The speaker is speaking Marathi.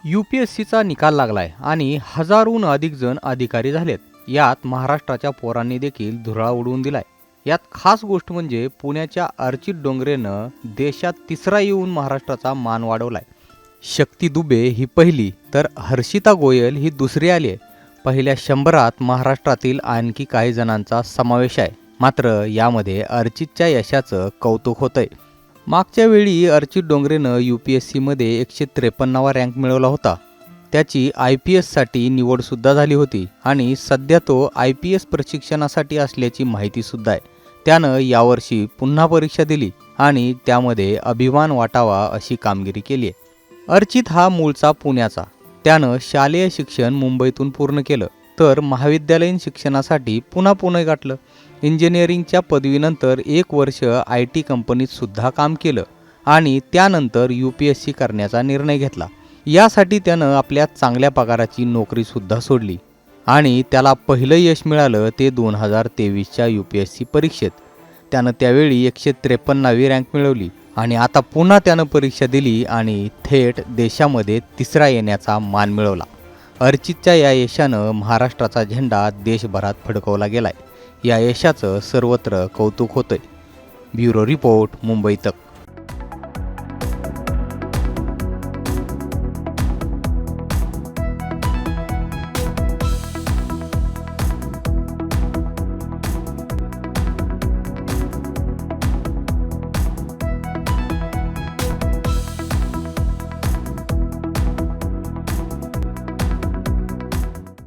UPSCचा निकाल लागलाय आणि हजारोहून अधिक जण अधिकारी झालेत. यात महाराष्ट्राच्या पोरांनी देखील धुरळा उडवून दिलाय. यात खास गोष्ट म्हणजे पुण्याच्या अर्चित डोंगरेनं देशात तिसरा येऊन महाराष्ट्राचा मान वाढवलाय. शक्ती दुबे ही पहिली तर हर्षिता गोयल ही दुसरी आली आहे. पहिल्या 100त महाराष्ट्रातील आणखी काही जणांचा समावेश आहे. मात्र यामध्ये अर्चितच्या यशाचं कौतुक होतंय. मागच्या वेळी अर्चित डोंगरेनं UPSCमध्ये 153वा रँक मिळवला होता. त्याची IPSसाठी निवडसुद्धा झाली होती आणि सध्या तो IPS प्रशिक्षणासाठी असल्याची माहितीसुद्धा आहे. त्यानं यावर्षी पुन्हा परीक्षा दिली आणि त्यामध्ये अभिमान वाटावा अशी कामगिरी केली आहे. अर्चित हा मूळचा पुण्याचा. त्यानं शालेय शिक्षण मुंबईतून पूर्ण केलं तर महाविद्यालयीन शिक्षणासाठी पुन्हा पुणे गाठलं. इंजिनिअरिंगच्या पदवीनंतर 1 वर्ष IT कंपनीत सुद्धा काम केलं आणि त्यानंतर UPSC करण्याचा निर्णय घेतला. यासाठी त्यानं आपल्या चांगल्या पगाराची नोकरीसुद्धा सोडली आणि त्याला पहिलं यश मिळालं ते 2023च्या UPSC परीक्षेत. त्यानं त्यावेळी 153वी रँक मिळवली आणि आता पुन्हा त्यानं परीक्षा दिली आणि थेट देशामध्ये तिसरा येण्याचा मान मिळवला. अर्चितच्या या यशानं महाराष्ट्राचा झेंडा देशभरात फडकवला गेलाय. या यशाचं सर्वत्र कौतुक होतंय. ब्युरो रिपोर्ट, मुंबई तक.